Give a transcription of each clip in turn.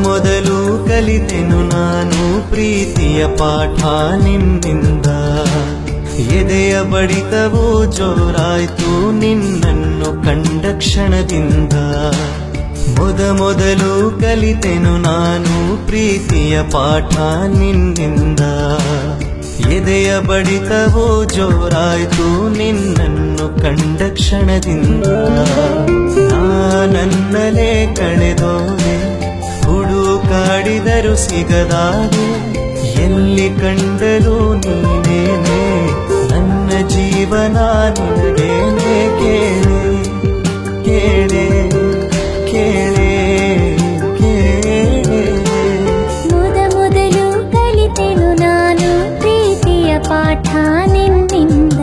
ಮೊದಲು ಕಲಿತೆನು ನಾನು ಪ್ರೀತಿಯ ಪಾಠ ನಿನ್ನಿಂದ. ಎದೆಯ ಬಡಿತವೂ ಜೋರಾಯ್ತು ನಿನ್ನನ್ನು ಕಂಡ ಕ್ಷಣದಿಂದ. ಮೊದಲು ಕಲಿತೆನು ನಾನು ಪ್ರೀತಿಯ ಪಾಠ ನಿನ್ನಿಂದ. ಎದೆಯ ಬಡಿತವೂ ಜೋರಾಯ್ತು ನಿನ್ನನ್ನು ಕಂಡ ಕ್ಷಣದಿಂದ. ನಾನನ್ನಲೇ ಕಳೆದೋದೆ ಹುಡುಕಾಡಿದರು ಸಿಗದಾಗೆ. ಎಲ್ಲಿ ಕಂಡರೂ ನೀನೇನೆ ನನ್ನ ಜೀವನ ನಿನಗೇನೆ. ಕೇಳೆ ಕೇಳೆ ಕೇಳೆ ಕೇಳೆ. ಮೊದಲು ಕಲಿತೆನು ನಾನು ಪ್ರೀತಿಯ ಪಾಠ ನಿನ್ನಿಂದ.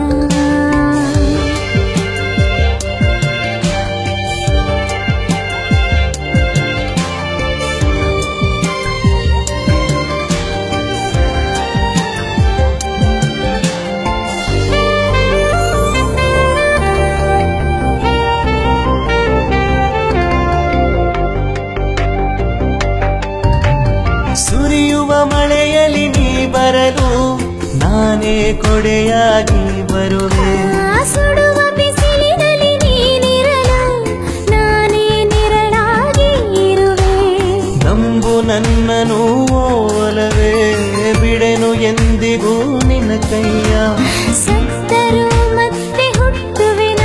ಸುರಿಯುವ ಮಳೆಯಲ್ಲಿ ನೀ ಬರಲು ನಾನೇ ಕೊಡೆಯಾಗಿ ಬರುವೆ. ಸುಡುವ ಬಿಸಿಲಿನಲ್ಲಿ ನೀನಿರಲು ನಾನೇ ನೆರಳಾಗಿ ಇರುವೆ. ನಂಬು ನನ್ನನು ಓಲವೇ ಬಿಡೆನು ಎಂದಿಗೂ ನಿನ್ನ ಕೈಯ. ಸತ್ತರೂ ಮತ್ತೆ ಹುಟ್ಟುವೆನ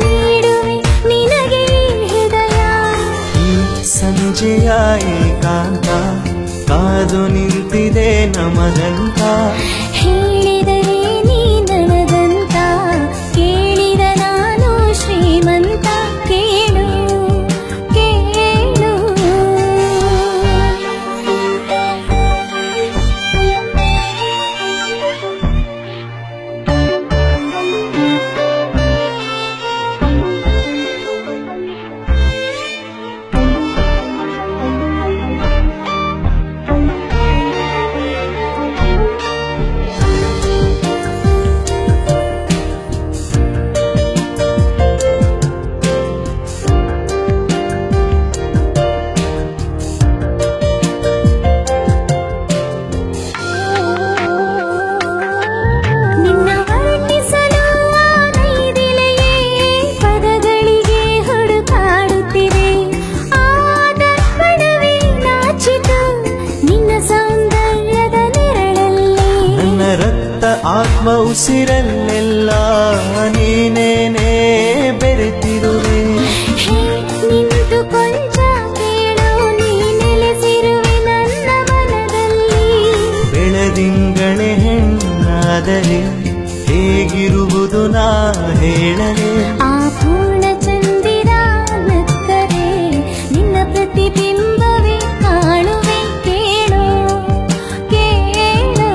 ನೀಡುವೆ ನಿನಗೆ ಹೃದಯ. ಈ ಸಂಜೆಯ ಏಕಾಂತ ಕಾದು ನಿಂತಿದೆ ನಮಗಂತ. ಹೇಳಿದರೆ ನೀ ನನದಂತ ಕೇಳಿದ ನಾನು ಶ್ರೀಮಂತ. ಕೇಳು ಕೇಳು. ನಿನ್ನ ವರ್ಣಿಸಲು ನೈದಿಲೆಯೇ ಪದಗಳಿಗೆ ಹುಡುಕಾಡುತ್ತಿದೆ. ಆ ದರ್ಪಣವೇ ನಾಚಿತು ನಿನ್ನ ಸೌಂದರ್ಯದ ನೆರಳಲ್ಲಿ. ನನ್ನ ರಕ್ತ ಆತ್ಮ ಉಸಿರಲ್ಲೆಲ್ಲ ನೀನೇನೇ ಬೆರೆತಿರುವೆ. ಹೇ ನಿಂತು ಕೊಂಚ ಕೇಳು ನೀ ನೆಲೆಸಿರುವೆ ನನ್ನ ಮನದಲ್ಲಿ. ಬೆಳದಿಂಗಳೆ ಹೆಣ್ಣಾದರೆ ಹೇಗಿರುವುದು ನಾ ಹೇಳಲೆ. ಆ ಪೂರ್ಣ ಚಂದಿರ ನಕ್ಕರೆ ನಿನ್ನ ಪ್ರತಿಬಿಂಬವೇ ಕಾಣುವೆ. ಕೇಳು ಕೇಳು.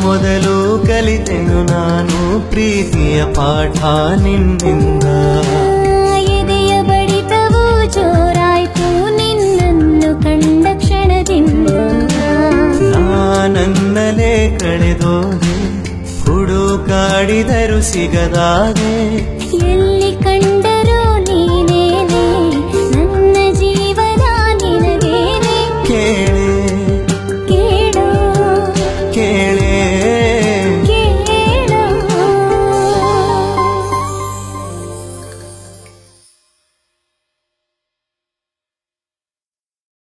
ಮೊದಲು ಕಲಿತೆನು ನಾನು ಪ್ರೀತಿಯ ಪಾಠ ನಿನ್ನಿಂದ. ಎದೆಯ ಬಡಿತವೂ ಜೋರಾಯ್ತು ನಿನ್ನನ್ನು ಕಂಡ ಕ್ಷಣದಿಂದ. ನಾನನ್ನಲೇ ಕಳೆದೋದೆ ಹುಡುಕಾಡಿದರು ಸಿಗದಾಗೆ. ಎಲ್ಲಿ ಕಂಡ